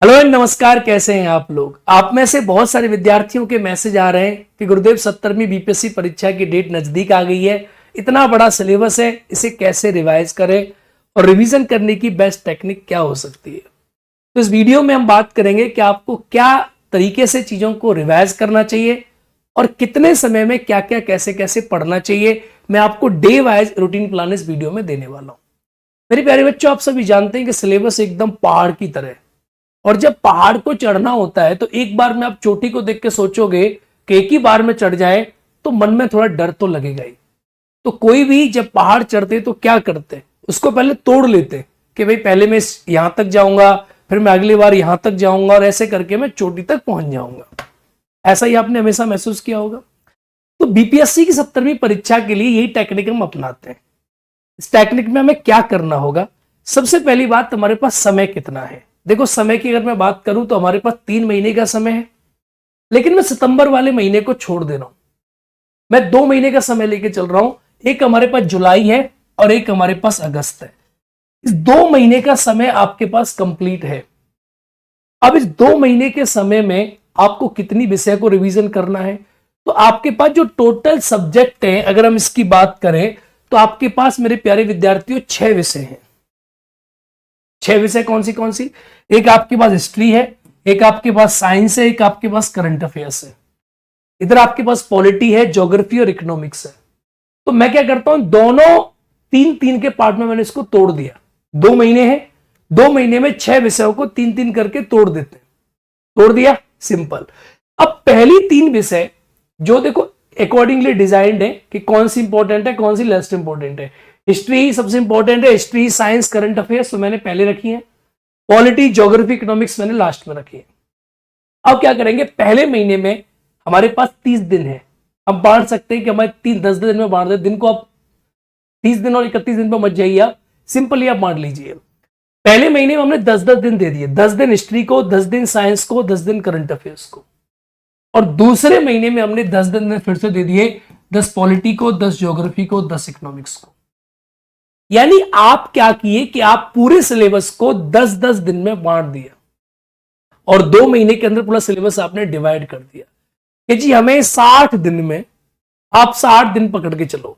Hello and नमस्कार। कैसे हैं आप लोग? आप में से बहुत सारे विद्यार्थियों के मैसेज आ रहे हैं कि गुरुदेव 70वीं बीपीएससी परीक्षा की डेट नजदीक आ गई है, इतना बड़ा सिलेबस है, इसे कैसे रिवाइज करें और रिवीजन करने की बेस्ट टेक्निक क्या हो सकती है। तो इस वीडियो में हम बात करेंगे कि आपको क्या तरीके से चीजों को रिवाइज करना चाहिए और कितने समय में क्या क्या कैसे कैसे पढ़ना चाहिए। मैं आपको डे वाइज रूटीन प्लान इस वीडियो में देने वाला हूं। मेरे प्यारे बच्चों, आप सभी जानते हैं कि सिलेबस एकदम पहाड़ की तरह है और जब पहाड़ को चढ़ना होता है तो एक बार में आप चोटी को देख के सोचोगे कि एक ही बार में चढ़ जाए तो मन में थोड़ा डर तो लगेगा ही। तो कोई भी जब पहाड़ चढ़ते तो क्या करते, उसको पहले तोड़ लेते कि भाई पहले मैं यहां तक जाऊंगा, फिर मैं अगली बार यहां तक जाऊंगा और ऐसे करके मैं चोटी तक पहुंच जाऊंगा। ऐसा ही आपने हमेशा महसूस किया होगा। तो बीपीएससी की 70वीं परीक्षा के लिए यही टेक्निक हम अपनाते हैं। इस टेक्निक में हमें क्या करना होगा? सबसे पहली बात, हमारे पास समय कितना है। देखो, समय की अगर मैं बात करूं तो हमारे पास 3 महीने का समय है, लेकिन मैं सितंबर वाले महीने को छोड़ दे रहा हूं। मैं 2 महीने का समय लेके चल रहा हूं। एक हमारे पास जुलाई है और एक हमारे पास अगस्त है। इस 2 महीने का समय आपके पास कंप्लीट है। अब इस 2 महीने के समय में आपको कितनी विषय को रिवीजन करना है? तो आपके पास जो टोटल सब्जेक्ट है, अगर हम इसकी बात करें तो आपके पास मेरे प्यारे विद्यार्थियों 6 विषय हैं। 6 विषय कौन सी? एक आपके पास हिस्ट्री है, एक आपके पास साइंस है, एक आपके पास करंट अफेयर्स है, इधर आपके पास पॉलिटी है, ज्योग्राफी और इकोनॉमिक्स है। तो मैं क्या करता हूं, दोनों 3-3 के पार्ट में मैंने इसको तोड़ दिया। 2 महीने हैं, 2 महीने में 6 विषयों को 3-3 करके तोड़ देते हैं। तोड़ दिया, सिंपल। अब पहली 3 विषय जो देखो अकॉर्डिंगली डिजाइंड है कि कौन सी इंपॉर्टेंट है, कौन सी लेस्ट इंपॉर्टेंट है। हिस्ट्री ही सबसे इंपॉर्टेंट है, हिस्ट्री, साइंस, करंट अफेयर्स तो मैंने पहले रखी है। पॉलिटी, ज्योग्राफी, इकोनॉमिक्स मैंने लास्ट में रखी है। अब क्या करेंगे, पहले महीने में हमारे पास 30 दिन है। अब बांट सकते हैं कि हमारे 10 दिन में बांट दे। दिन को आप 30 दिन और 31 दिन पर मत जाइए, आप सिंपली आप बांट लीजिए। पहले महीने में हमने 10-10 दिन दे दिए, 10 दिन हिस्ट्री को, 10 दिन साइंस को, 10 दिन करंट अफेयर्स को। और दूसरे महीने में हमने 10 दिन फिर से दे दिए, 10 पॉलिटी को, 10 ज्योग्राफी को, 10 इकोनॉमिक्स को। यानी आप क्या किए कि आप पूरे सिलेबस को 10-10 दिन में बांट दिया और 2 महीने के अंदर पूरा सिलेबस आपने डिवाइड कर दिया कि जी हमें 60 दिन में, आप 60 दिन पकड़ के चलो,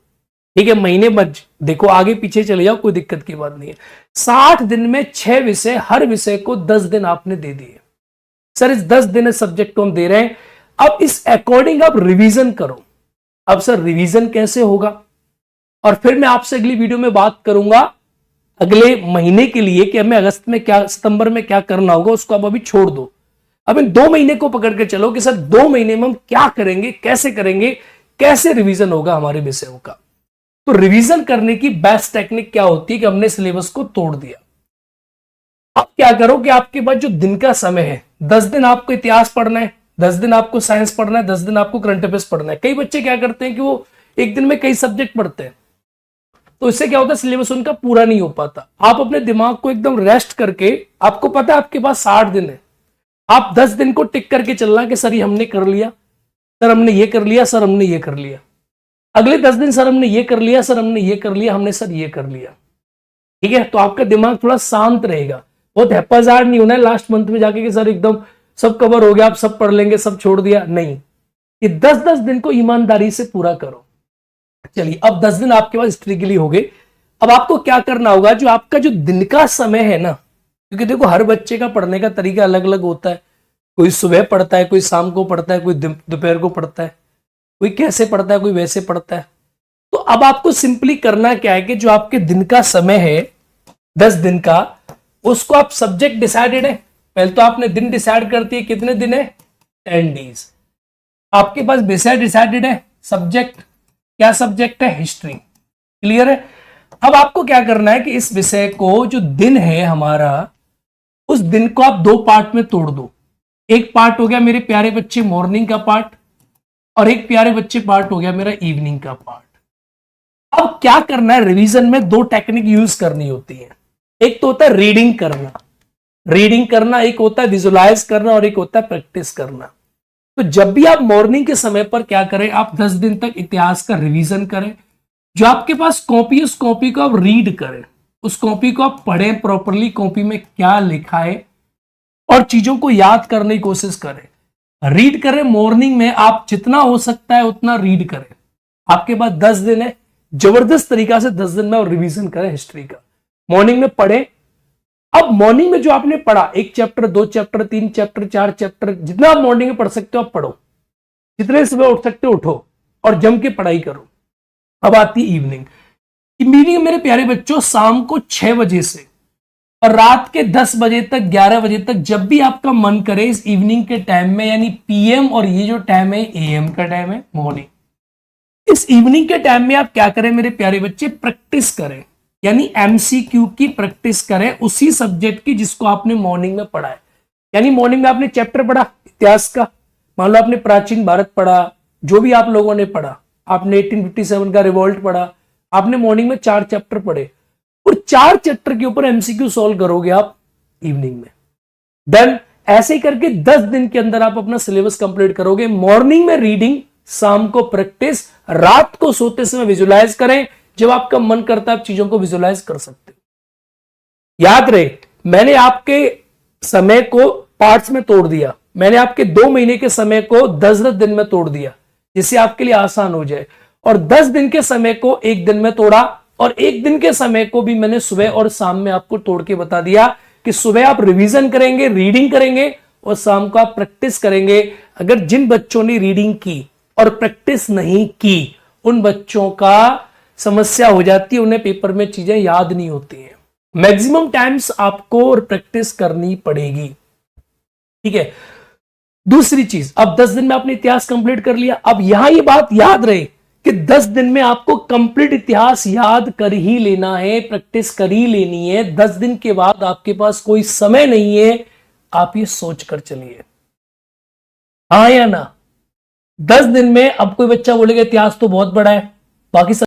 ठीक है, महीने मत देखो, आगे पीछे चले जाओ, कोई दिक्कत की बात नहीं है। 60 दिन में 6 विषय, हर विषय को 10 दिन आपने दे दिए। सर इस 10 दिन सब्जेक्ट को हम दे रहे हैं, अब इस अकॉर्डिंग आप रिवीजन करो। अब सर रिवीजन कैसे होगा? और फिर मैं आपसे अगली वीडियो में बात करूंगा अगले महीने के लिए कि हमें अगस्त में क्या, सितंबर में क्या करना होगा, उसको आप अभी छोड़ दो। अब इन 2 महीने को पकड़ के चलो कि सर 2 महीने में हम क्या करेंगे, कैसे करेंगे, कैसे रिवीजन होगा हमारे विषयों का। तो रिवीजन करने की बेस्ट टेक्निक क्या होती है कि हमने सिलेबस को तोड़ दिया। अब क्या करो कि आपके पास जो दिन का समय है, 10 दिन आपको इतिहास पढ़ना है, 10 दिन आपको साइंस पढ़ना है, 10 दिन आपको करंट अफेयर्स पढ़ना है। कई बच्चे क्या करते हैं कि वो एक दिन में कई सब्जेक्ट पढ़ते हैं, तो इससे क्या होता है, सिलेबस उनका पूरा नहीं हो पाता। आप अपने दिमाग को एकदम रेस्ट करके, आपको पता है आपके पास 60 दिन है, आप 10 दिन को टिक करके चलना कि सर ये हमने कर लिया, सर हमने ये कर लिया, सर हमने ये कर लिया। अगले 10 दिन सर हमने ये कर लिया, सर हमने ये कर लिया, हमने सर ये कर लिया। ठीक है, तो आपका दिमाग थोड़ा शांत रहेगा, बहुत हैप्पाजार नहीं होना है लास्ट मंथ में जाके कि सर एकदम सब कवर हो गया, आप सब पढ़ लेंगे, सब छोड़ दिया। नहीं, ये 10-10 दिन को ईमानदारी से पूरा करो। चलिए, अब 10 दिन आपके पास हिस्ट्री के लिए हो गए। अब आपको क्या करना होगा, जो आपका जो दिन का समय है ना, क्योंकि देखो हर बच्चे का पढ़ने का तरीका अलग अलग होता है। कोई सुबह पढ़ता है, कोई शाम को पढ़ता है, कोई दोपहर को पढ़ता है, कोई कैसे पढ़ता है, कोई वैसे पढ़ता है। तो अब आपको सिंपली करना क्या है कि जो आपके दिन का समय है 10 दिन का, उसको आप सब्जेक्ट डिसाइडेड है, पहले तो आपने दिन डिसाइड करती है, कितने दिन है, 10 डेज। आपके पास विषय डिसाइडेड है, सब्जेक्ट, क्या सब्जेक्ट है, हिस्ट्री। क्लियर है? अब आपको क्या करना है कि इस विषय को, जो दिन है हमारा, उस दिन को आप 2 पार्ट में तोड़ दो। एक पार्ट हो गया मेरे प्यारे बच्चे मॉर्निंग का पार्ट, और एक प्यारे बच्चे पार्ट हो गया मेरा इवनिंग का पार्ट। अब क्या करना है, रिवीजन में 2 टेक्निक यूज करनी होती है। एक तो होता है रीडिंग करना, एक होता है विजुलाइज करना, और एक होता है प्रैक्टिस करना। तो जब भी आप मॉर्निंग के समय पर क्या करें, आप 10 दिन तक इतिहास का रिवीजन करें। जो आपके पास कॉपी, उस कॉपी को आप रीड करें, उस कॉपी को आप पढ़ें प्रॉपरली, कॉपी में क्या लिखा है, और चीजों को याद करने की कोशिश करें। रीड करें मॉर्निंग में, आप जितना हो सकता है उतना रीड करें। आपके पास 10 दिन है, जबरदस्त तरीका से 10 दिन में और रिवीजन करें हिस्ट्री का। मॉर्निंग में पढ़ें। अब मॉर्निंग में जो आपने पढ़ा, 1 चैप्टर, 2 चैप्टर, 3 चैप्टर, 4 चैप्टर, जितना आप मॉर्निंग में पढ़ सकते हो आप पढ़ो। जितने सुबह उठ सकते हो उठो और जम के पढ़ाई करो। अब आती इवनिंग। इवनिंग मेरे प्यारे बच्चों शाम को 6 बजे से और रात के 10 बजे तक, 11 बजे तक, जब भी आपका मन करे इस इवनिंग के टाइम में, यानी पीएम, और ये जो टाइम है एएम का टाइम है, मॉर्निंग, इस इवनिंग के टाइम में आप क्या करें मेरे प्यारे बच्चे, प्रैक्टिस करें। यानी एमसीक्यू की प्रैक्टिस करें उसी सब्जेक्ट की जिसको आपने मॉर्निंग में पढ़ा है। यानी मॉर्निंग में आपने चैप्टर पढ़ा इतिहास का, मान लो आपने प्राचीन भारत पढ़ा, जो भी आप लोगों ने पढ़ा, आपने 1857 का रिवॉल्ट पढ़ा, आपने मॉर्निंग में 4 चैप्टर पढ़े और 4 चैप्टर के ऊपर एमसीक्यू सॉल्व करोगे आप इवनिंग में। देन ऐसे ही करके 10 दिन के अंदर आप अपना सिलेबस कंप्लीट करोगे। मॉर्निंग में रीडिंग, शाम को प्रैक्टिस, रात को सोते समय विजुलाइज करें। जब आपका मन करता है आप चीजों को विजुलाइज कर सकते हो। याद रहे, मैंने आपके समय को पार्ट्स में तोड़ दिया। मैंने आपके 2 महीने के समय को 10-10 दिन में तोड़ दिया जिससे आपके लिए आसान हो जाए, और 10 दिन के समय को 1 दिन में तोड़ा, और 1 दिन के समय को भी मैंने सुबह और शाम में आपको तोड़ के बता दिया कि सुबह आप रिवीजन करेंगे, रीडिंग करेंगे, और शाम को आप प्रैक्टिस करेंगे। अगर जिन बच्चों ने रीडिंग की और प्रैक्टिस नहीं की, उन बच्चों का समस्या हो जाती है, उन्हें पेपर में चीजें याद नहीं होती हैं। मैक्सिमम टाइम्स आपको प्रैक्टिस करनी पड़ेगी, ठीक है। दूसरी चीज, अब 10 दिन में आपने इतिहास कंप्लीट कर लिया। अब यहां ये बात याद रहे कि 10 दिन में आपको कंप्लीट इतिहास याद कर ही लेना है, प्रैक्टिस कर ही लेनी है। 10 दिन के बाद आपके पास कोई समय नहीं है, आप ये सोच कर चलिए, हाँ या ना। 10 दिन में अब कोई बच्चा बोलेगा इतिहास तो बहुत बड़ा है, बाकी